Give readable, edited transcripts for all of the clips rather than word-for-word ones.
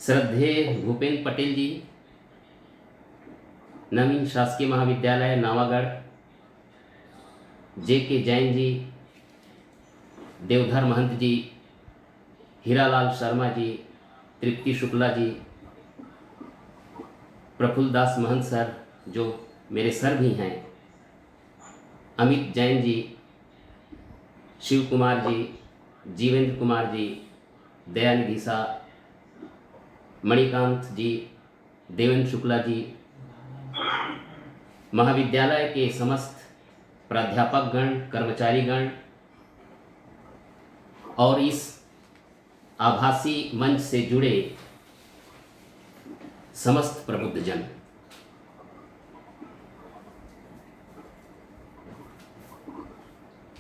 श्रद्धेय भूपेंद्र पटेल जी, नवीन शासकीय महाविद्यालय नावागढ़, जे.के. जैन जी, देवधर महंत जी, हीरालाल शर्मा जी, तृप्ति शुक्ला जी, प्रफुल्ल दास महंत सर जो मेरे सर भी हैं, अमित जैन जी, शिव कुमार जी, जीवेंद्र कुमार जी, दयानिधि सा, मणिकांत जी, देवेंद्र शुक्ला जी, महाविद्यालय के समस्त प्राध्यापकगण, कर्मचारीगण और इस आभासी मंच से जुड़े समस्त प्रबुद्धजन,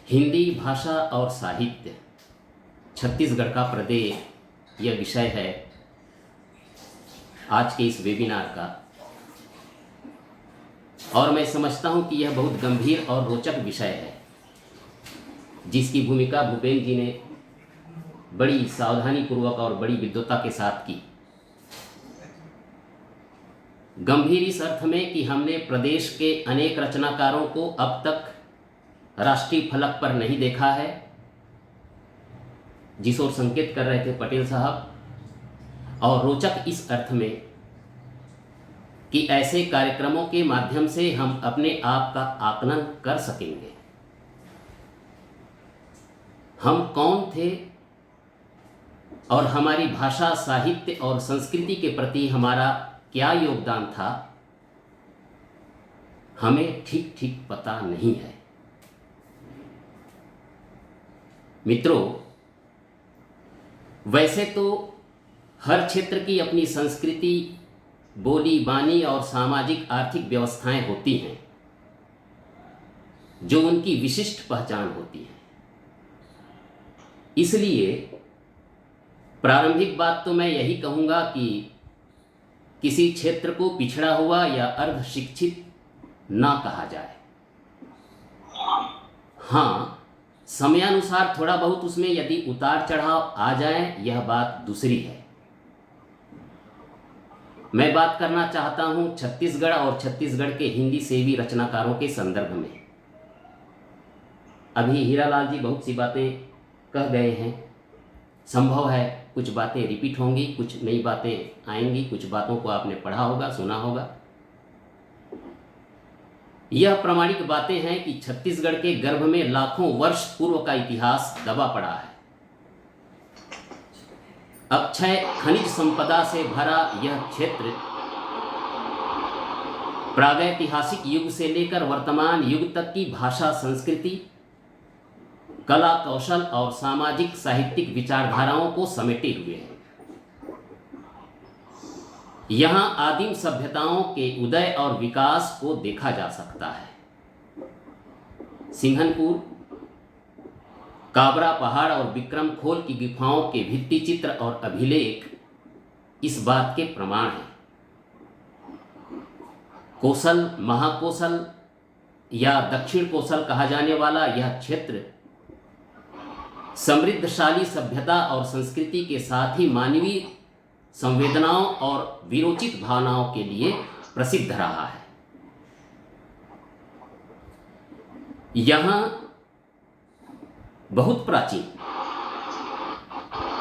हिंदी भाषा और साहित्य छत्तीसगढ़ का प्रदेय, यह विषय है आज के इस वेबिनार का। और मैं समझता हूं कि यह बहुत गंभीर और रोचक विषय है, जिसकी भूमिका भूपेंद्र जी ने बड़ी सावधानी पूर्वक और बड़ी विद्वता के साथ की। गंभीर इस अर्थ में कि हमने प्रदेश के अनेक रचनाकारों को अब तक राष्ट्रीय फलक पर नहीं देखा है, जिस ओर संकेत कर रहे थे पटेल साहब, और रोचक इस अर्थ में कि ऐसे कार्यक्रमों के माध्यम से हम अपने आप का आकलन कर सकेंगे। हम कौन थे और हमारी भाषा, साहित्य और संस्कृति के प्रति हमारा क्या योगदान था, हमें ठीक ठीक पता नहीं है। मित्रों, वैसे तो हर क्षेत्र की अपनी संस्कृति, बोली, बानी और सामाजिक आर्थिक व्यवस्थाएं होती हैं, जो उनकी विशिष्ट पहचान होती है। इसलिए प्रारंभिक बात तो मैं यही कहूँगा कि किसी क्षेत्र को पिछड़ा हुआ या अर्ध शिक्षित ना कहा जाए। हाँ, समयानुसार थोड़ा बहुत उसमें यदि उतार चढ़ाव आ जाए, यह बात दूसरी है। मैं बात करना चाहता हूं छत्तीसगढ़ और छत्तीसगढ़ के हिंदी सेवी रचनाकारों के संदर्भ में। अभी हीरालाल जी बहुत सी बातें कह गए हैं, संभव है कुछ बातें रिपीट होंगी, कुछ नई बातें आएंगी, कुछ बातों को आपने पढ़ा होगा, सुना होगा। यह प्रामाणिक बातें हैं कि छत्तीसगढ़ के गर्भ में लाखों वर्ष पूर्व का इतिहास दबा पड़ा है। अक्षय खनिज संपदा से भरा यह क्षेत्र प्रागैतिहासिक युग से लेकर वर्तमान युग तक की भाषा, संस्कृति, कला, कौशल और सामाजिक साहित्यिक विचारधाराओं को समेटे हुए है। यहाँ आदिम सभ्यताओं के उदय और विकास को देखा जा सकता है। सिंघनपुर, काबरा पहाड़ और विक्रम खोल की गुफाओं के भित्ति चित्र और अभिलेख इस बात के प्रमाण हैं। कोसल, महाकोसल या दक्षिण कोसल कहा जाने वाला यह क्षेत्र समृद्धशाली सभ्यता और संस्कृति के साथ ही मानवीय संवेदनाओं और विरोचित भावनाओं के लिए प्रसिद्ध रहा है। यहाँ बहुत प्राचीन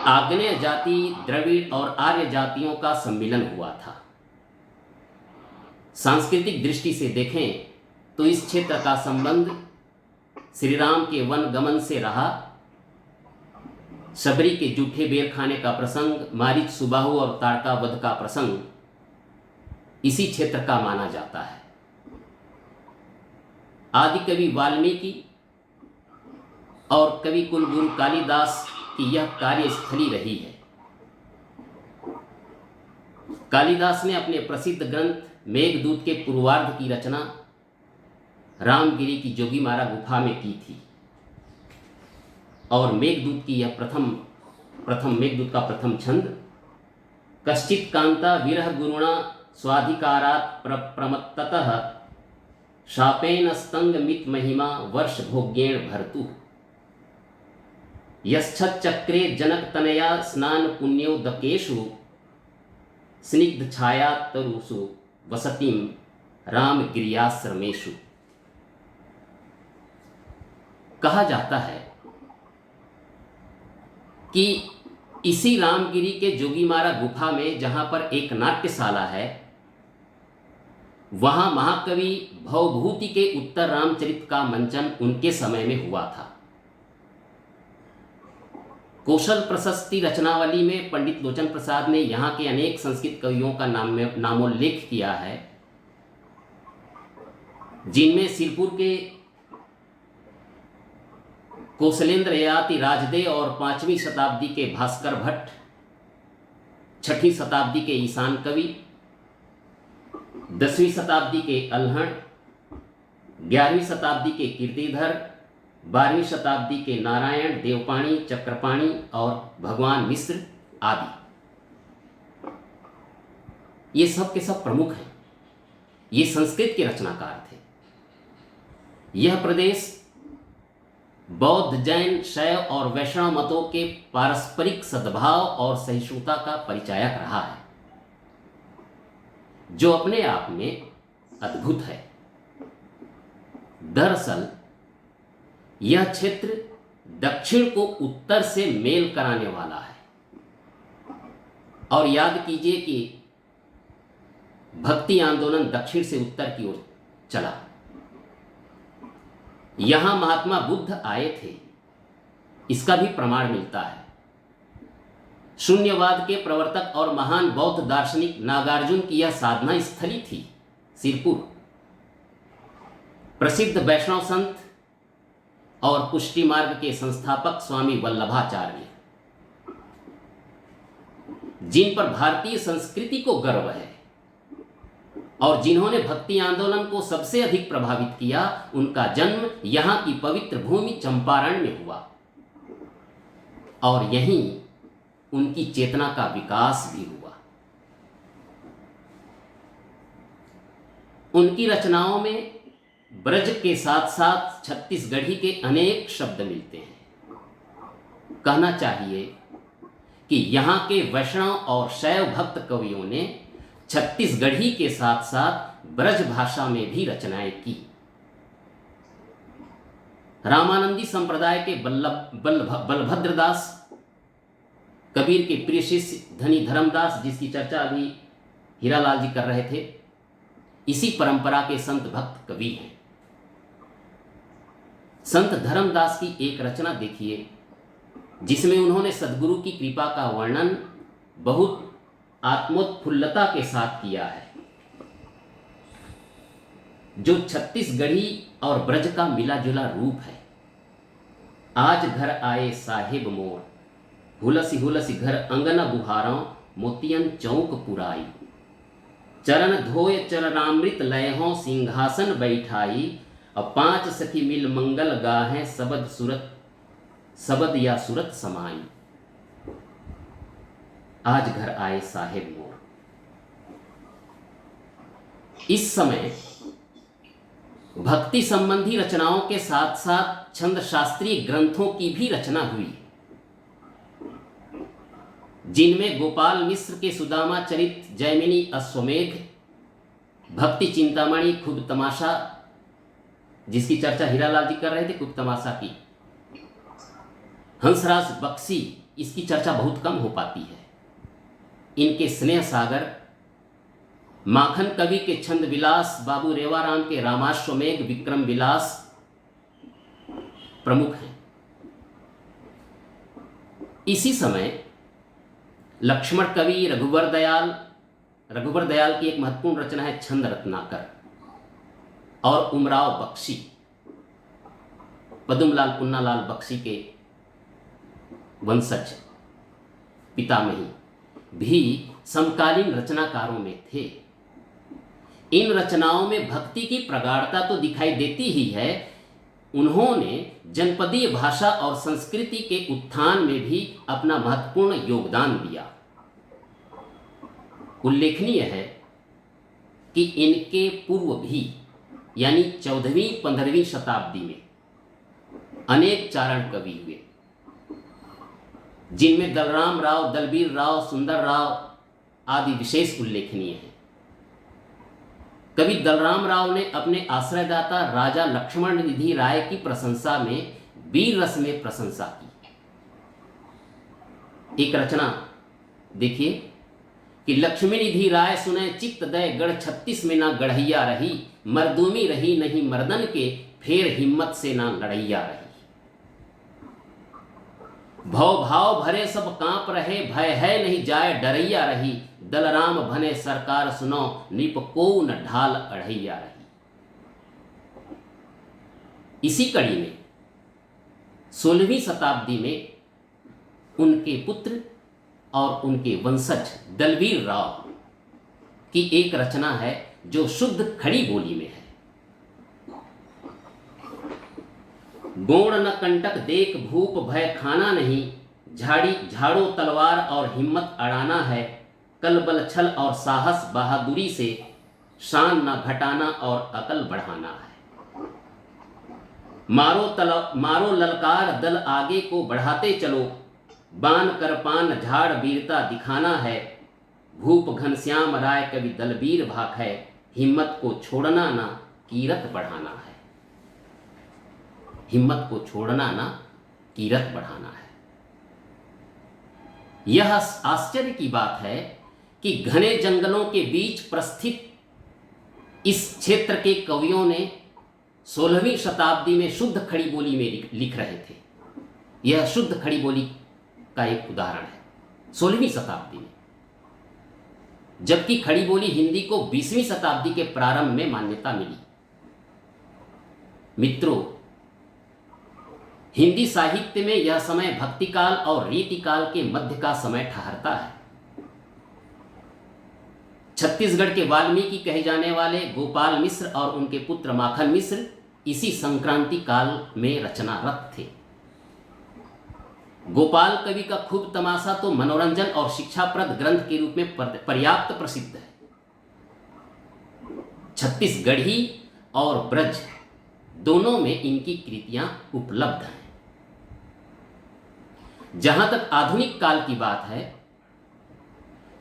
आग्नेय जाति, द्रविड़ और आर्य जातियों का सम्मिलन हुआ था। सांस्कृतिक दृष्टि से देखें तो इस क्षेत्र का संबंध श्री राम के वन गमन से रहा। शबरी के जूठे बेर खाने का प्रसंग, मारीच, सुबाहु और ताड़का वध का प्रसंग इसी क्षेत्र का माना जाता है। आदि कवि वाल्मीकि और कवि कुलगुरु कालिदास की यह कार्यस्थली रही है। कालिदास ने अपने प्रसिद्ध ग्रंथ मेघदूत के पूर्वार्ध की रचना रामगिरी की जोगीमारा गुफा में की थी, और मेघदूत की यह मेघदूत का प्रथम छंद कश्चित कांता विरह गुरुणा स्वाधिकारात् प्रमत्ततः शापेन स्तंग मित महिमा वर्ष भोग्येण भरतु यश्चक्रे जनक तनया स्नान पुण्योदकेषु स्निग्ध छाया तरुषु वसतिम राम गिरियाश्रमेषु। कहा जाता है कि इसी रामगिरी के जोगीमारा गुफा में, जहां पर एक नाट्यशाला है, वहां महाकवि भवभूति के उत्तर रामचरित का मंचन उनके समय में हुआ था। कौशल प्रशस्ति रचनावली में पंडित लोचन प्रसाद ने यहाँ के अनेक संस्कृत कवियों का नामोल्लेख किया है, जिनमें सिरपुर के कौशलेंद्र ययाति राजदे और 5वीं शताब्दी के भास्कर भट्ट, 6वीं शताब्दी के ईशान कवि, 10वीं शताब्दी के अल्हड़, 11वीं शताब्दी के कीर्तिधर, 12वीं शताब्दी के नारायण, देवपाणी, चक्रपाणी और भगवान मिश्र आदि। ये सब के सब प्रमुख हैं। ये संस्कृत के रचनाकार थे। यह प्रदेश बौद्ध, जैन, शैव और वैष्णव मतों के पारस्परिक सद्भाव और सहिष्णुता का परिचायक रहा है, जो अपने आप में अद्भुत है। दरअसल यह क्षेत्र दक्षिण को उत्तर से मेल कराने वाला है। और याद कीजिए कि भक्ति आंदोलन दक्षिण से उत्तर की ओर चला। यहां महात्मा बुद्ध आए थे, इसका भी प्रमाण मिलता है। शून्यवाद के प्रवर्तक और महान बौद्ध दार्शनिक नागार्जुन की यह साधना स्थली थी सिरपुर। प्रसिद्ध वैष्णव संत और पुष्टि मार्ग के संस्थापक स्वामी वल्लभाचार्य, जिन पर भारतीय संस्कृति को गर्व है और जिन्होंने भक्ति आंदोलन को सबसे अधिक प्रभावित किया, उनका जन्म यहाँ की पवित्र भूमि चंपारण में हुआ और यहीं उनकी चेतना का विकास भी हुआ। उनकी रचनाओं में ब्रज के साथ साथ छत्तीसगढ़ी के अनेक शब्द मिलते हैं। कहना चाहिए कि यहाँ के वैष्णव और शैव भक्त कवियों ने छत्तीसगढ़ी के साथ साथ ब्रज भाषा में भी रचनाएं की। रामानंदी संप्रदाय के बलभद्रदास, कबीर के प्रिय शिष्य धनी धर्मदास, जिसकी चर्चा अभी हीरालाल जी कर रहे थे, इसी परंपरा के संत भक्त कवि हैं। संत धर्मदास की एक रचना देखिए, जिसमें उन्होंने सद्गुरु की कृपा का वर्णन बहुत आत्मोत्फुल्लता के साथ किया है, जो छत्तीसगढ़ी और ब्रज का मिला जुला रूप है। आज घर आए साहेब मोर, हुलसी हुलसी घर अंगना बुहारों, मोतियन चौक पुराई। चरण धोय चरणामृत लयहों, सिंहासन बैठाई। अब 5 सखी मिल मंगल गाहें, सबद सूरत सबद या सूरत समाई। आज घर आए साहेब मोर। इस समय भक्ति संबंधी रचनाओं के साथ साथ छंद शास्त्रीय ग्रंथों की भी रचना हुई, जिनमें गोपाल मिश्र के सुदामा चरित, जैमिनी अश्वमेध, भक्ति चिंतामणि, खूब तमाशा, जिसकी चर्चा हीरालाल जी कर रहे थे, खूब तमाशा की, हंसराज बख्शी, इसकी चर्चा बहुत कम हो पाती है। इनके स्नेह सागर, माखन कवि के छंद विलास, बाबू रेवाराम के रामाश्वमेघ, विक्रम विलास प्रमुख हैं। इसी समय लक्ष्मण कवि रघुवर दयाल की एक महत्वपूर्ण रचना है छंद रत्नाकर, और उमराव बख्शी, पद्मलाल पुन्नालाल बख्शी के वंशज पितामही, भी समकालीन रचनाकारों में थे। इन रचनाओं में भक्ति की प्रगाढ़ता तो दिखाई देती ही है, उन्होंने जनपदीय भाषा और संस्कृति के उत्थान में भी अपना महत्वपूर्ण योगदान दिया। उल्लेखनीय है कि इनके पूर्व भी, यानी 14वीं-15वीं शताब्दी में अनेक चारण कवि हुए, जिनमें दलराम राव, दलबीर राव, सुंदर राव, आदि विशेष उल्लेखनीय है। कवि दलराम राव ने अपने आश्रयदाता राजा लक्ष्मण निधि राय की प्रशंसा में वीर रस में प्रशंसा की। एक रचना देखिए कि लक्ष्मी निधि राय सुने चित्त दय गढ़ 36 में ना गढ़ैया रही, मर्दूमी रही नहीं मर्दन के, फेर हिम्मत से ना लड़ैया रही। भव भाव भरे सब कांप रहे, भय है नहीं जाए डरैया रही, दलराम भने सरकार सुनो, निप को न ढाल अढ़ैया रही। इसी कड़ी में 16वीं शताब्दी में उनके पुत्र और उनके वंशज दलवीर राव की एक रचना है जो शुद्ध खड़ी बोली में है। गोण न कंटक देख भूप भय खाना नहीं, झाड़ो तलवार और हिम्मत अड़ाना है, कल बल छल और साहस बहादुरी से, शान न घटाना और अकल बढ़ाना है। मारो ललकार दल आगे को बढ़ाते चलो, बान कर पान झाड़ वीरता दिखाना है, भूप घनश्याम राय कवि दलवीर भाख है, हिम्मत को छोड़ना ना कीरत बढ़ाना है। हिम्मत को छोड़ना ना कीरत बढ़ाना है। यह आश्चर्य की बात है कि घने जंगलों के बीच प्रस्थित इस क्षेत्र के कवियों ने 16वीं शताब्दी में शुद्ध खड़ी बोली में लिख रहे थे। यह शुद्ध खड़ी बोली का एक उदाहरण है 16वीं शताब्दी में, जबकि खड़ी बोली हिंदी को 20वीं शताब्दी के प्रारंभ में मान्यता मिली। मित्रों, हिंदी साहित्य में यह समय भक्तिकाल और रीतिकाल के मध्य का समय ठहरता है। छत्तीसगढ़ के वाल्मीकि कहे जाने वाले गोपाल मिश्र और उनके पुत्र माखन मिश्र इसी संक्रांति काल में रचनारत थे। गोपाल कवि का खूब तमाशा तो मनोरंजन और शिक्षाप्रद ग्रंथ के रूप में पर्याप्त प्रसिद्ध है। छत्तीसगढ़ी और ब्रज दोनों में इनकी कृतियां उपलब्ध हैं। जहां तक आधुनिक काल की बात है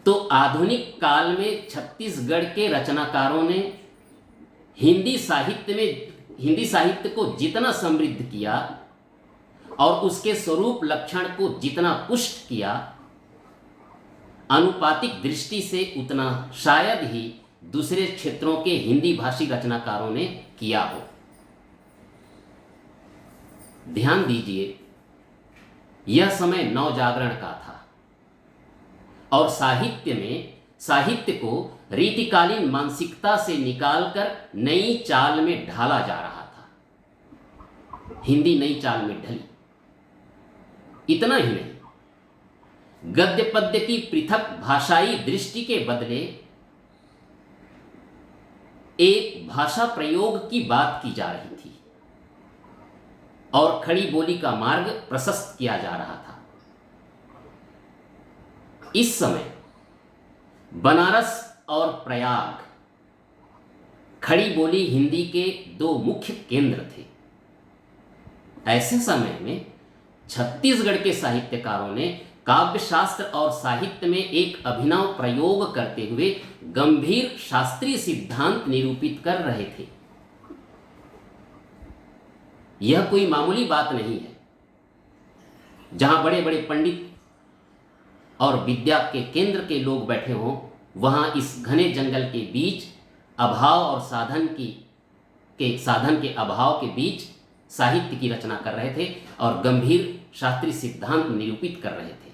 तो आधुनिक काल में छत्तीसगढ़ के रचनाकारों ने हिंदी साहित्य को जितना समृद्ध किया और उसके स्वरूप लक्षण को जितना पुष्ट किया, अनुपातिक दृष्टि से उतना शायद ही दूसरे क्षेत्रों के हिंदी भाषी रचनाकारों ने किया हो। ध्यान दीजिए, यह समय नवजागरण का था और साहित्य को रीतिकालीन मानसिकता से निकालकर नई चाल में ढाला जा रहा था। हिंदी नई चाल में ढली। इतना ही नहीं, गद्य पद्य की पृथक भाषाई दृष्टि के बदले एक भाषा प्रयोग की बात की जा रही थी और खड़ी बोली का मार्ग प्रशस्त किया जा रहा था। इस समय बनारस और प्रयाग खड़ी बोली हिंदी के दो मुख्य केंद्र थे। ऐसे समय में छत्तीसगढ़ के साहित्यकारों ने काव्य शास्त्र और साहित्य में एक अभिनव प्रयोग करते हुए गंभीर शास्त्रीय सिद्धांत निरूपित कर रहे थे। यह कोई मामूली बात नहीं है। जहां बड़े बड़े पंडित और विद्या के केंद्र के लोग बैठे हों, वहां इस घने जंगल के बीच अभाव और साधन के अभाव के बीच साहित्य की रचना कर रहे थे और गंभीर शास्त्रीय सिद्धांत निरूपित कर रहे थे।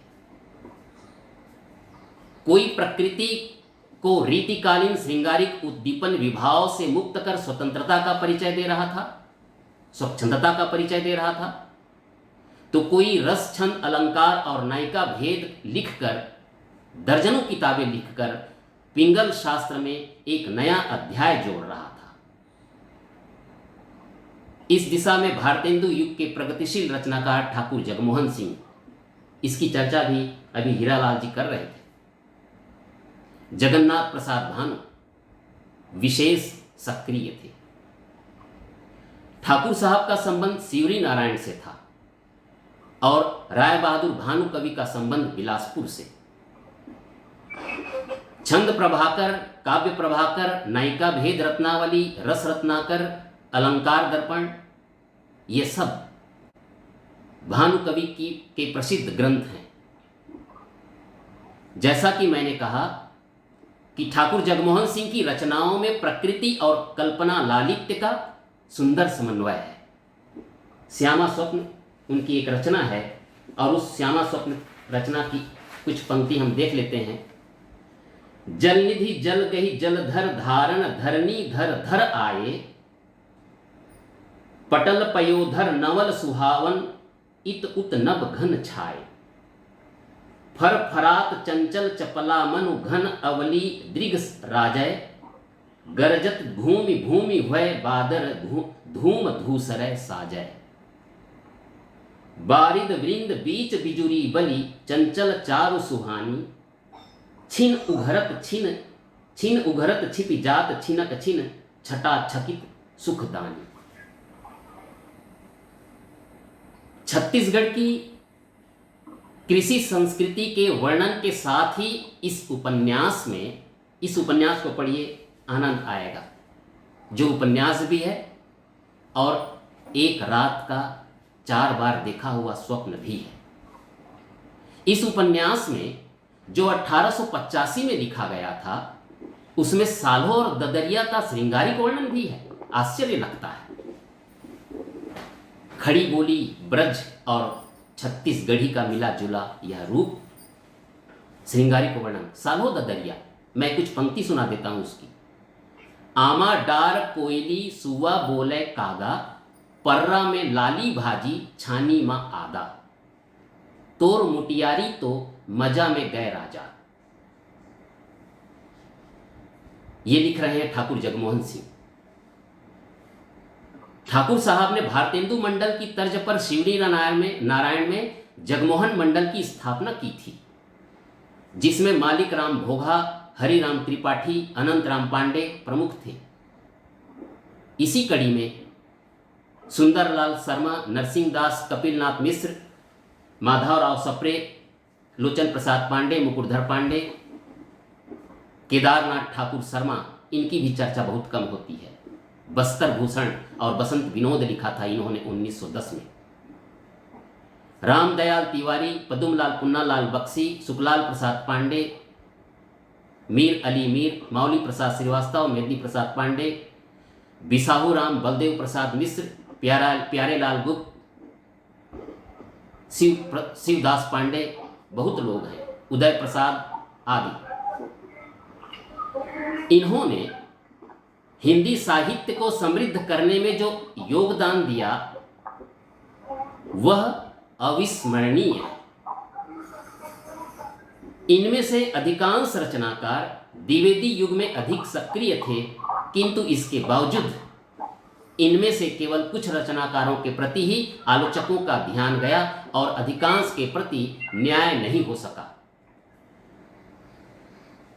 कोई प्रकृति को रीतिकालीन श्रृंगारिक उद्दीपन विभाव से मुक्त कर स्वतंत्रता का परिचय दे रहा था, स्वच्छंदता का परिचय दे रहा था, तो कोई रस छंद अलंकार और नायिका भेद लिखकर, दर्जनों किताबें लिखकर पिंगल शास्त्र में एक नया अध्याय जोड़ रहा था। इस दिशा में भारतेंदु युग के प्रगतिशील रचनाकार ठाकुर जगमोहन सिंह, इसकी चर्चा भी अभी हीरालाल जी कर रहे थे, जगन्नाथ प्रसाद भानु विशेष सक्रिय थे। ठाकुर साहब का संबंध सिवरी नारायण से था और राय बहादुर भानु कवि का संबंध बिलासपुर से। छंद प्रभाकर, काव्य प्रभाकर, नायिका भेद रत्नावली, रस रत्नाकर, अलंकार दर्पण, ये सब भानु कवि के प्रसिद्ध ग्रंथ हैं। जैसा कि मैंने कहा कि ठाकुर जगमोहन सिंह की रचनाओं में प्रकृति और कल्पना लालित्य का सुंदर समन्वय है। श्यामा स्वप्न उनकी एक रचना है और उस श्यामा स्वप्न रचना की कुछ पंक्ति हम देख लेते हैं। जल निधि जल गही जलधर धारण धरनी धर धर आए, पटल पयोधर नवल सुहावन इत उत नभ घन छाए। फर फरात चंचल चपला मनु घन अवली दृग राजय, गरजत भूमि भूमि भय बादर धूम धूसरय साजय। बारिद वृंद बीच बिजुरी बली चंचल चारु सुहानी, छिन उघरत छिपि जात छिनक छिन छटा छकित सुखदानी। छत्तीसगढ़ की कृषि संस्कृति के वर्णन के साथ ही इस उपन्यास को पढ़िए, आनंद आएगा। जो उपन्यास भी है और एक रात का 4 बार देखा हुआ स्वप्न भी है। इस उपन्यास में जो 1885 में लिखा गया था, उसमें साल्हो और ददरिया का श्रृंगारिक वर्णन भी है। आश्चर्य लगता है। खड़ी बोली ब्रज और छत्तीसगढ़ी का मिला जुला यह रूप, श्रृंगारिक वर्णन, साल्हो ददरिया। मैं कुछ पंक्ति सुना देता हूं उसकी। आमा डार कोयली सुवा बोले कागा, पर्रा में लाली भाजी छानी माँ आदा। तोर मुटियारी तो मजा में गए राजा। ये लिख रहे हैं ठाकुर जगमोहन सिंह। ठाकुर साहब ने भारतेंदु मंडल की तर्ज पर शिवरी नारायण में जगमोहन मंडल की स्थापना की थी, जिसमें मालिक राम भोगा, हरिराम त्रिपाठी, अनंत राम पांडे प्रमुख थे। इसी कड़ी में सुंदरलाल शर्मा, नरसिंह दास, कपिलनाथ मिश्र, माधवराव सप्रे, लोचन प्रसाद पांडे, मुकुटधर पांडे, केदारनाथ ठाकुर शर्मा, इनकी भी चर्चा बहुत कम होती है। बस्तर भूषण और बसंत विनोद लिखा था इन्होंने 1910 में। रामदयाल तिवारी, पदुमलाल पुन्नालाल बक्सी, सुखलाल प्रसाद पांडे, मीर अली मीर, माउली प्रसाद श्रीवास्तव, मेदिनी प्रसाद पांडे, बिसाहू राम, बलदेव प्रसाद मिश्र, प्यारेलाल गुप्त, शिवदास पांडे, बहुत लोग हैं, उदय प्रसाद आदि। इन्होंने हिंदी साहित्य को समृद्ध करने में जो योगदान दिया वह अविस्मरणीय है। इनमें से अधिकांश रचनाकार द्विवेदी युग में अधिक सक्रिय थे, किंतु इसके बावजूद इनमें से केवल कुछ रचनाकारों के प्रति ही आलोचकों का ध्यान गया और अधिकांश के प्रति न्याय नहीं हो सका।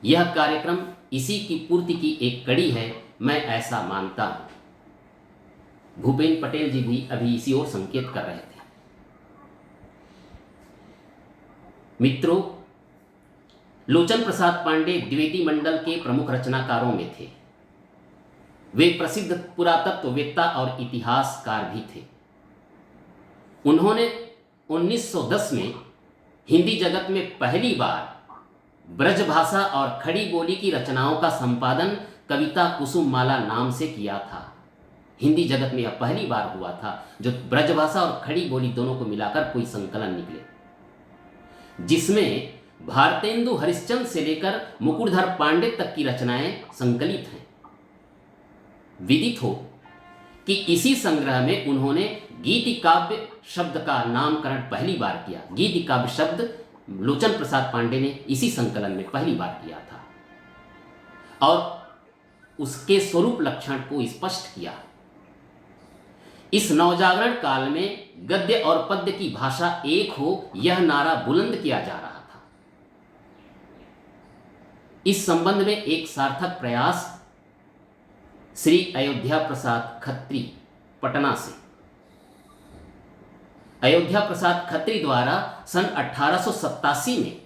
यह कार्यक्रम इसी की पूर्ति की एक कड़ी है, मैं ऐसा मानता हूं। भूपेन पटेल जी भी अभी इसी ओर संकेत कर रहे थे। मित्रों, लोचन प्रसाद पांडे द्विवेदी मंडल के प्रमुख रचनाकारों में थे। वे प्रसिद्ध पुरातत्ववेत्ता और इतिहासकार भी थे। उन्होंने 1910 में हिंदी जगत में पहली बार ब्रजभाषा और खड़ी बोली की रचनाओं का संपादन कविता कुसुम माला नाम से किया था। हिंदी जगत में यह पहली बार हुआ था जो ब्रजभाषा और खड़ी बोली दोनों को मिलाकर कोई संकलन निकले, जिसमें भारतेंदु हरिश्चंद्र से लेकर मुकुटधर पांडे तक की रचनाएं संकलित हैं। विदित हो कि इसी संग्रह में उन्होंने गीति काव्य शब्द का नामकरण पहली बार किया। गीति काव्य शब्द लोचन प्रसाद पांडे ने इसी संकलन में पहली बार किया था और उसके स्वरूप लक्षण को स्पष्ट किया। इस नवजागरण काल में गद्य और पद्य की भाषा एक हो, यह नारा बुलंद किया जा रहा था। इस संबंध में एक सार्थक प्रयास श्री अयोध्या प्रसाद खत्री, पटना से, अयोध्या प्रसाद खत्री द्वारा सन 1887 में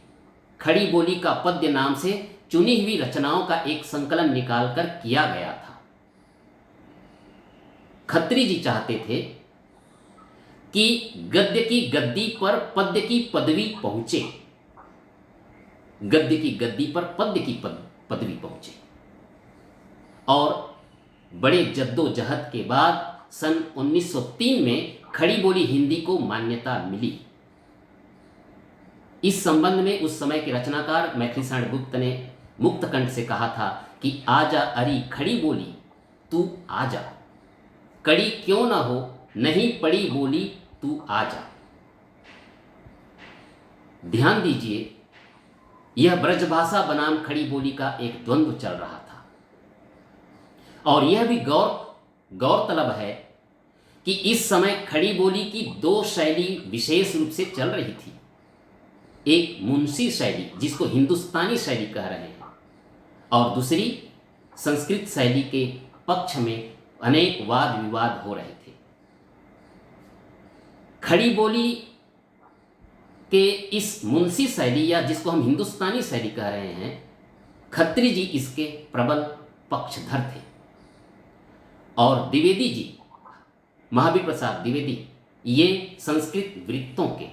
खड़ी बोली का पद्य नाम से चुनी हुई रचनाओं का एक संकलन निकालकर किया गया था। खत्री जी चाहते थे कि गद्य की गद्दी पर पद्य की पदवी पहुंचे, गद्य की गद्दी पर पद्य की पदवी पहुंचे। और बड़े जद्दोजहद के बाद सन 1903 में खड़ी बोली हिंदी को मान्यता मिली। इस संबंध में उस समय के रचनाकार मैथिली शरण गुप्त ने मुक्तकंठ से कहा था कि आजा अरी खड़ी बोली तू आजा, कड़ी क्यों ना हो नहीं पड़ी बोली तू आजा। ध्यान दीजिए, यह ब्रजभाषा बनाम खड़ी बोली का एक द्वंद्व चल रहा था। और यह भी गौरतलब है कि इस समय खड़ी बोली की दो शैली विशेष रूप से चल रही थी। एक मुंशी शैली, जिसको हिंदुस्तानी शैली कह रहे हैं, और दूसरी संस्कृत शैली के पक्ष में अनेक वाद विवाद हो रहे थे। खड़ी बोली के इस मुंशी शैली, या जिसको हम हिंदुस्तानी शैली कह रहे हैं, खत्री जी इसके प्रबल पक्षधर थे। और द्विवेदी जी, महावीर प्रसाद द्विवेदी, ये संस्कृत वृत्तों के,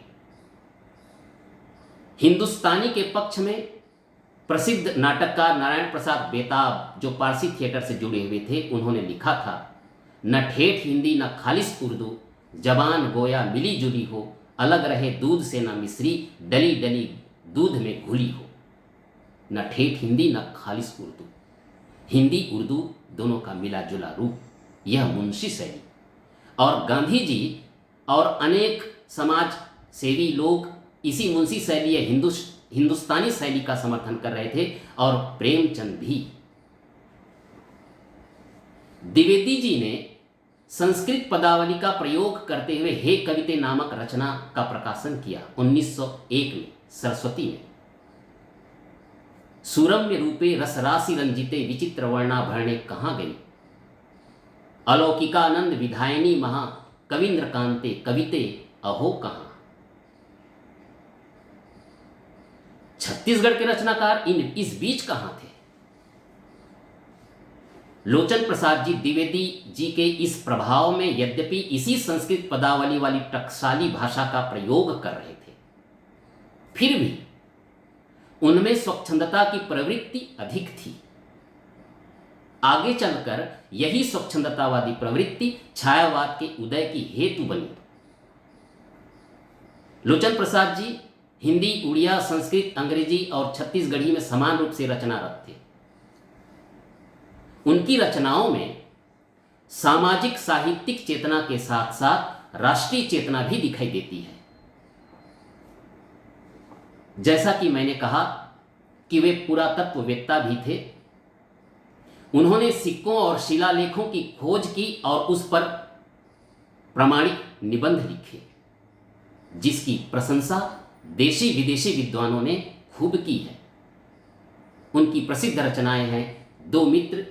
हिंदुस्तानी के पक्ष में प्रसिद्ध नाटककार नारायण प्रसाद बेताब, जो पारसी थिएटर से जुड़े हुए थे, उन्होंने लिखा था, न ठेठ हिंदी न खालिस उर्दू, जबान गोया मिली जुली हो, अलग रहे दूध से न मिश्री, डली डली दूध में घुली हो। न ठेठ हिंदी न खालिस उर्दू, हिंदी उर्दू दोनों का मिला जुला रूप, यह मुंशी शैली। और गांधी जी और अनेक समाज सेवी लोग इसी मुंशी शैली या हिंदुस्तानी शैली का समर्थन कर रहे थे, और प्रेमचंद भी। द्विवेदी जी ने संस्कृत पदावली का प्रयोग करते हुए हे कविते नामक रचना का प्रकाशन किया 1901 में सरस्वती में। सुरम्य रूपे रसराशि रंजिते विचित्र वर्णा भरणे कहाँ गई, अलौकिकानंद विधायनी महा कविंद्र कांते कविते अहो कहाँ। छत्तीसगढ़ के रचनाकार इस बीच कहां थे? लोचन प्रसाद जी द्विवेदी जी के इस प्रभाव में यद्यपि इसी संस्कृत पदावली वाली टकसाली भाषा का प्रयोग कर रहे थे, फिर भी उनमें स्वच्छंदता की प्रवृत्ति अधिक थी। आगे चलकर यही स्वच्छंदतावादी प्रवृत्ति छायावाद के उदय की हेतु बनी। लोचन प्रसाद जी हिंदी, उड़िया, संस्कृत, अंग्रेजी और छत्तीसगढ़ी में समान रूप से रचनारत थे। उनकी रचनाओं में सामाजिक साहित्यिक चेतना के साथ साथ राष्ट्रीय चेतना भी दिखाई देती है। जैसा कि मैंने कहा कि वे पुरातत्ववेत्ता भी थे। उन्होंने सिक्कों और शिलालेखों की खोज की और उस पर प्रामाणिक निबंध लिखे, जिसकी प्रशंसा देशी विदेशी विद्वानों ने खूब की है। उनकी प्रसिद्ध रचनाएं हैं दो मित्र,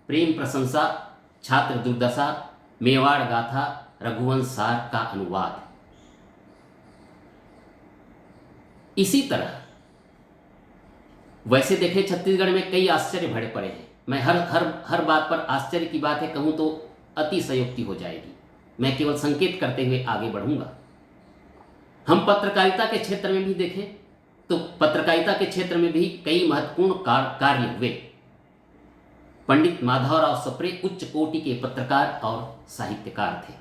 प्रेम प्रशंसा, छात्र दुर्दशा, मेवाड़ गाथा, रघुवंश सार का अनुवाद। इसी तरह वैसे देखें छत्तीसगढ़ में कई आश्चर्य भरे पड़े हैं। मैं हर बात पर आश्चर्य की बात है कहूं तो अतिशयोक्ति हो जाएगी। मैं केवल संकेत करते हुए आगे बढ़ूंगा। हम पत्रकारिता के क्षेत्र में भी देखें तो पत्रकारिता के क्षेत्र में भी कई महत्वपूर्ण कार्य हुए। पंडित माधवराव सप्रे उच्च कोटि के पत्रकार और साहित्यकार थे।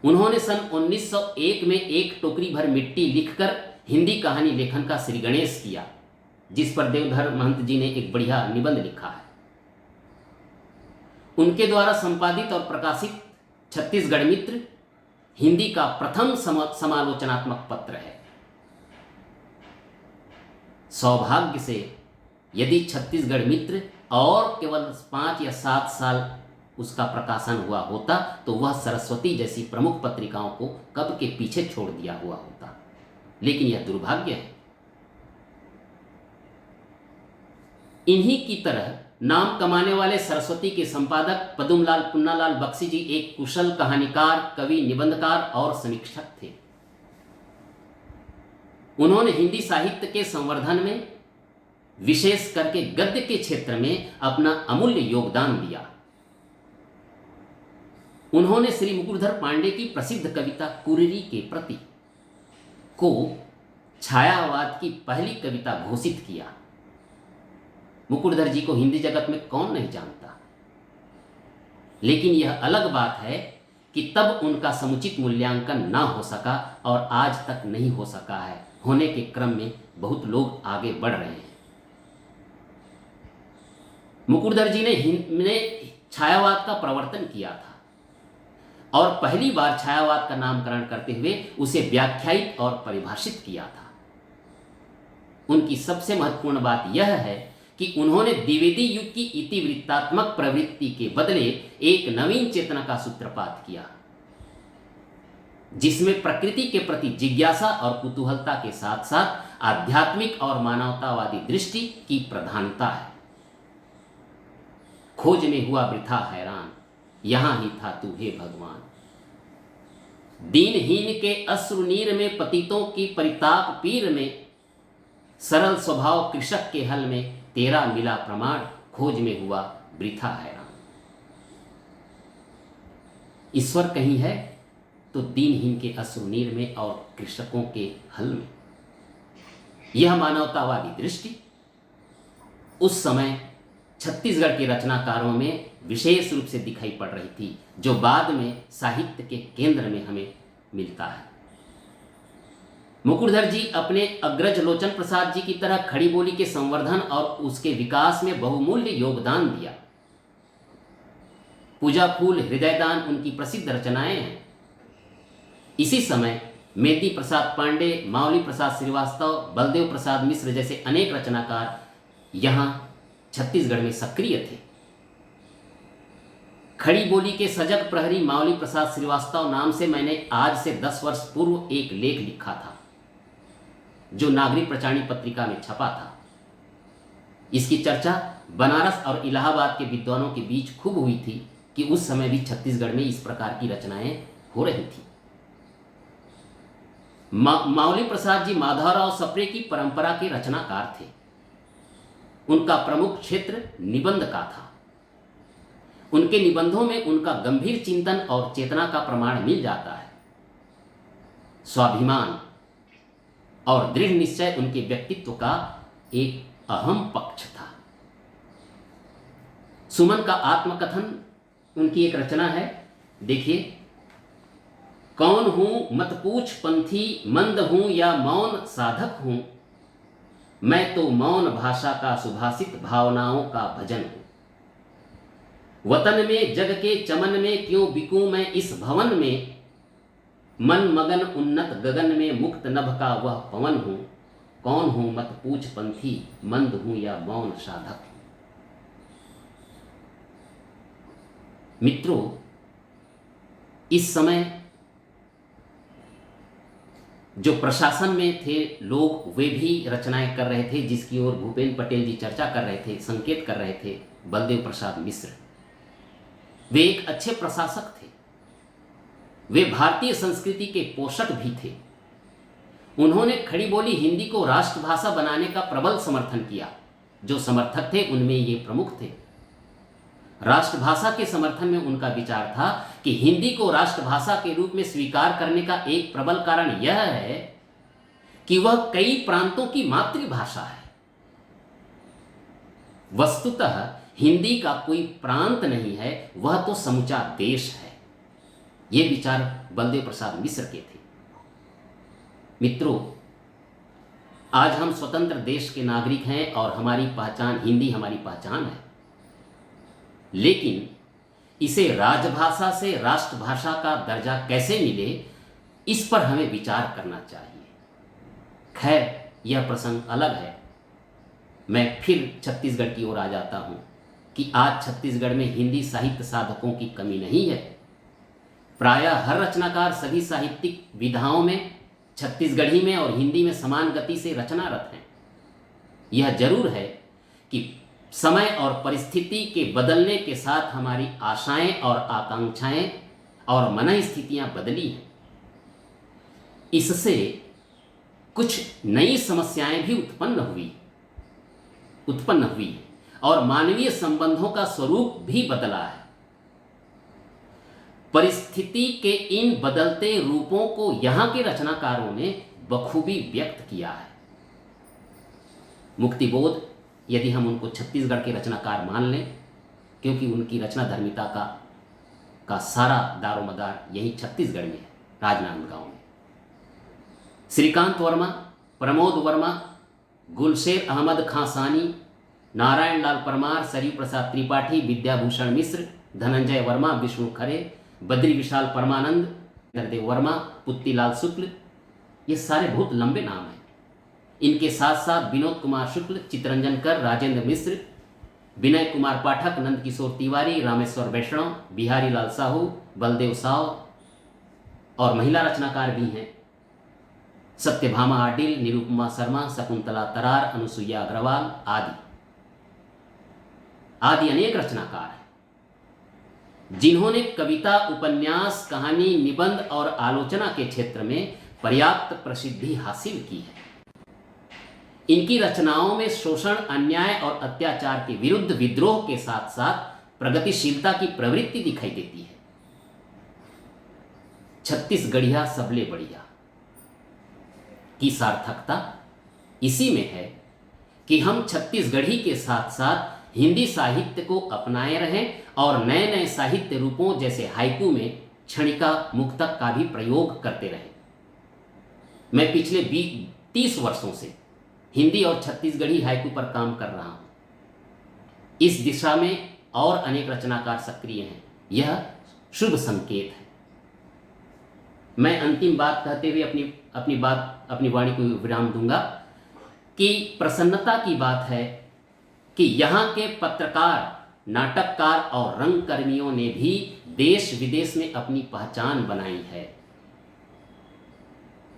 उन्होंने सन 1901 में एक टोकरी भर मिट्टी लिखकर हिंदी कहानी लेखन का श्री गणेश किया, जिस पर देवधर महंत जी ने एक बढ़िया निबंध लिखा है। उनके द्वारा संपादित और प्रकाशित छत्तीसगढ़ मित्र हिंदी का प्रथम समालोचनात्मक पत्र है। सौभाग्य से यदि छत्तीसगढ़ मित्र और केवल 5 या 7 साल उसका प्रकाशन हुआ होता तो वह सरस्वती जैसी प्रमुख पत्रिकाओं को कब के पीछे छोड़ दिया हुआ होता। लेकिन यह दुर्भाग्य है। इन्हीं की तरह नाम कमाने वाले सरस्वती के संपादक पदुमलाल पुन्नालाल बख्शी जी एक कुशल कहानीकार, कवि, निबंधकार और समीक्षक थे। उन्होंने हिंदी साहित्य के संवर्धन में विशेष करके गद्य के क्षेत्र में अपना अमूल्य योगदान दिया। उन्होंने श्री मुकुटधर पांडे की प्रसिद्ध कविता कुररी के प्रति को छायावाद की पहली कविता घोषित किया। मुकुटधर जी को हिंदी जगत में कौन नहीं जानता, लेकिन यह अलग बात है कि तब उनका समुचित मूल्यांकन ना हो सका और आज तक नहीं हो सका है। होने के क्रम में बहुत लोग आगे बढ़ रहे हैं। मुकुटधर जी ने छायावाद का प्रवर्तन किया था और पहली बार छायावाद का नामकरण करते हुए उसे व्याख्यायित और परिभाषित किया था। उनकी सबसे महत्वपूर्ण बात यह है कि उन्होंने द्विवेदी युग की इतिवृत्तात्मक प्रवृत्ति के बदले एक नवीन चेतना का सूत्रपात किया, जिसमें प्रकृति के प्रति जिज्ञासा और कुतूहलता के साथ साथ आध्यात्मिक और मानवतावादी दृष्टि की प्रधानता है। खोज में हुआ वृथा हैरान, यहां ही था तू हे भगवान। दीनहीन के अश्रुनीर में, पतितों की परिताप पीर में, सरल स्वभाव कृषक के हल में, तेरा मिला प्रमाण, खोज में हुआ वृथा हैरान। ईश्वर कहीं है तो दीनहीन के अश्रुनीर में और कृषकों के हल में। यह मानवतावादी दृष्टि उस समय छत्तीसगढ़ के रचनाकारों में विशेष रूप से दिखाई पड़ रही थी, जो बाद में साहित्य के केंद्र में हमें मिलता है। मुकुटधर जी अपने अग्रज लोचन प्रसाद जी की तरह खड़ी बोली के संवर्धन और उसके विकास में बहुमूल्य योगदान दिया। पूजा फूल, हृदयदान उनकी प्रसिद्ध रचनाएं हैं। इसी समय मेदी प्रसाद पांडे, मावली प्रसाद श्रीवास्तव, बलदेव प्रसाद मिश्र जैसे अनेक रचनाकार यहां छत्तीसगढ़ में सक्रिय थे। खड़ी बोली के सजग प्रहरी मावली प्रसाद श्रीवास्तव नाम से मैंने आज से 10 वर्ष पूर्व एक लेख लिखा था, जो नागरिक प्रचारणी पत्रिका में छपा था। इसकी चर्चा बनारस और इलाहाबाद के विद्वानों के बीच खूब हुई थी कि उस समय भी छत्तीसगढ़ में इस प्रकार की रचनाएं हो रही थी। मावली प्रसाद जी माधवराव सप्रे की परंपरा के रचनाकार थे। उनका प्रमुख क्षेत्र निबंध का था। उनके निबंधों में उनका गंभीर चिंतन और चेतना का प्रमाण मिल जाता है। स्वाभिमान और दृढ़ निश्चय उनके व्यक्तित्व का एक अहम पक्ष था। सुमन का आत्मकथन उनकी एक रचना है, देखिए। कौन हूं मत पूछ पंथी, मंद हूं या मौन साधक हूं, मैं तो मौन भाषा का सुभाषित, भावनाओं का भजन हूं। वतन में जग के चमन में क्यों बिकूं मैं इस भवन में, मन मगन उन्नत गगन में मुक्त नभ का वह पवन हूं। कौन हूं मत पूछ पंथी, मंद हूं या मौन साधक हूं। मित्रों, इस समय जो प्रशासन में थे लोग, वे भी रचनाएं कर रहे थे, जिसकी ओर भूपेन पटेल जी चर्चा कर रहे थे, संकेत कर रहे थे बलदेव प्रसाद मिश्र। वे एक अच्छे प्रशासक थे। वे भारतीय संस्कृति के पोषक भी थे। उन्होंने खड़ी बोली हिंदी को राष्ट्रभाषा बनाने का प्रबल समर्थन किया। जो समर्थक थे उनमें ये प्रमुख थे। राष्ट्रभाषा के समर्थन में उनका विचार था कि हिंदी को राष्ट्रभाषा के रूप में स्वीकार करने का एक प्रबल कारण यह है कि वह कई प्रांतों की मातृभाषा है। वस्तुतः हिंदी का कोई प्रांत नहीं है, वह तो समूचा देश है। ये विचार बलदेव प्रसाद मिश्र के थे। मित्रों, आज हम स्वतंत्र देश के नागरिक हैं और हमारी पहचान हिंदी हमारी पहचान है, लेकिन इसे राजभाषा से राष्ट्रभाषा का दर्जा कैसे मिले, इस पर हमें विचार करना चाहिए। खैर, यह प्रसंग अलग है। मैं फिर छत्तीसगढ़ की ओर आ जाता हूं कि आज छत्तीसगढ़ में हिंदी साहित्य साधकों की कमी नहीं है। प्रायः हर रचनाकार सभी साहित्यिक विधाओं में छत्तीसगढ़ी में और हिंदी में समान गति से रचनारत हैं। यह जरूर है कि समय और परिस्थिति के बदलने के साथ हमारी आशाएं और आकांक्षाएं और मन स्थितियां बदली हैं। इससे कुछ नई समस्याएं भी उत्पन्न हुई। उत्पन्न हुई है और मानवीय संबंधों का स्वरूप भी बदला है। परिस्थिति के इन बदलते रूपों को यहाँ के रचनाकारों ने बखूबी व्यक्त किया है। मुक्तिबोध, यदि हम उनको छत्तीसगढ़ के रचनाकार मान लें, क्योंकि उनकी रचना धर्मिता का सारा दारोमदार यही छत्तीसगढ़ में है, राजनांदगांव में। श्रीकांत वर्मा, प्रमोद वर्मा, गुलशेर अहमद खां सानी, नारायण लाल परमार, सरयू प्रसाद त्रिपाठी, विद्याभूषण मिश्र, धनंजय वर्मा, विष्णु खरे, बद्री विशाल परमानंद, नरदेव वर्मा, पुत्तीलाल शुक्ल, ये सारे बहुत लंबे नाम हैं। इनके साथ साथ विनोद कुमार शुक्ल, चितरंजन कर, राजेंद्र मिश्र, विनय कुमार पाठक, नंदकिशोर तिवारी, रामेश्वर वैष्णव, बिहारी लाल साहू, बलदेव साव और महिला रचनाकार भी हैं सत्यभामा आडिल, निरुपमा शर्मा, शकुंतला तरार, अनुसुईया अग्रवाल आदि अनेक रचनाकार हैं जिन्होंने कविता, उपन्यास, कहानी, निबंध और आलोचना के क्षेत्र में पर्याप्त प्रसिद्धि हासिल की है। इनकी रचनाओं में शोषण, अन्याय और अत्याचार के विरुद्ध विद्रोह के साथ साथ प्रगतिशीलता की प्रवृत्ति दिखाई देती है। छत्तीसगढ़िया सबले बढ़िया की सार्थकता इसी में है कि हम छत्तीसगढ़ी के साथ साथ हिंदी साहित्य को अपनाए रहें और नए नए साहित्य रूपों जैसे हाइकू में क्षणिका, मुक्तक का भी प्रयोग करते रहें। मैं पिछले 30 वर्षों से हिंदी और छत्तीसगढ़ी हाइकू पर काम कर रहा हूँ। इस दिशा में और अनेक रचनाकार सक्रिय हैं, यह शुभ संकेत है। मैं अंतिम बात कहते हुए अपनी वाणी को विराम दूंगा कि प्रसन्नता की बात है कि यहाँ के पत्रकार, नाटककार और रंगकर्मियों ने भी देश विदेश में अपनी पहचान बनाई है।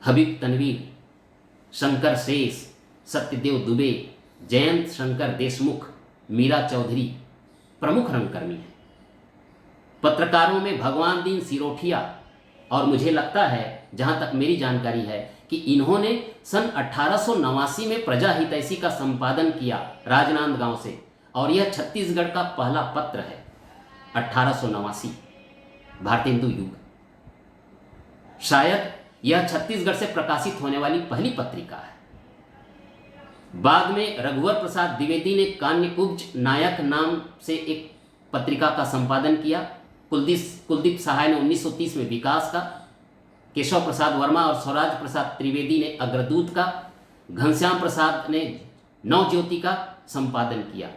हबीब तनवीर, शंकर शेष, सत्यदेव दुबे, जयंत शंकर देशमुख, मीरा चौधरी प्रमुख रंगकर्मी हैं। पत्रकारों में भगवान दीन सिरोठिया, और मुझे लगता है, जहाँ तक मेरी जानकारी है, कि इन्होंने सन 1889 में प्रजा हितैषी का संपादन किया राजनांदगांव से, और यह छत्तीसगढ़ का पहला पत्र है। 1889 भारतेंदु युग, शायद यह छत्तीसगढ़ से प्रकाशित होने वाली पहली पत्रिका है। बाद में रघुवर प्रसाद द्विवेदी ने कान्यकुब्ज नायक नाम से एक पत्रिका का संपादन किया। कुलदीप सहाय ने 1930 में विकास का, केशव प्रसाद वर्मा और स्वराज प्रसाद त्रिवेदी ने अग्रदूत का, घनश्याम प्रसाद ने नवज्योति का संपादन किया।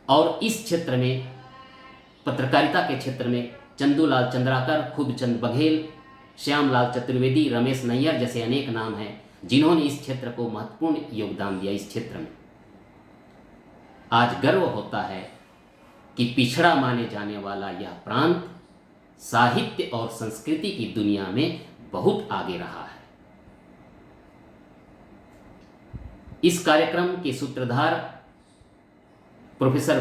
और इस क्षेत्र में, पत्रकारिता के क्षेत्र में, चंदूलाल चंद्राकर, खूबचंद बघेल, श्यामलाल चतुर्वेदी, रमेश नैयर जैसे अनेक नाम हैं जिन्होंने इस क्षेत्र को महत्वपूर्ण योगदान दिया। इस क्षेत्र में आज गर्व होता है कि पिछड़ा माने जाने वाला यह प्रांत साहित्य और संस्कृति की दुनिया में बहुत आगे रहा है। इस कार्यक्रम के सूत्रधार प्रोफेसर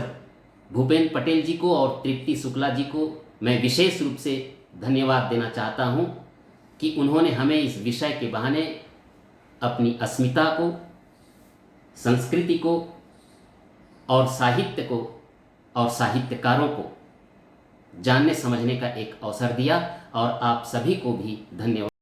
भूपेन पटेल जी को और तृप्ति शुक्ला जी को मैं विशेष रूप से धन्यवाद देना चाहता हूं कि उन्होंने हमें इस विषय के बहाने अपनी अस्मिता को, संस्कृति को और साहित्य को और साहित्यकारों को जानने समझने का एक अवसर दिया। और आप सभी को भी धन्यवाद।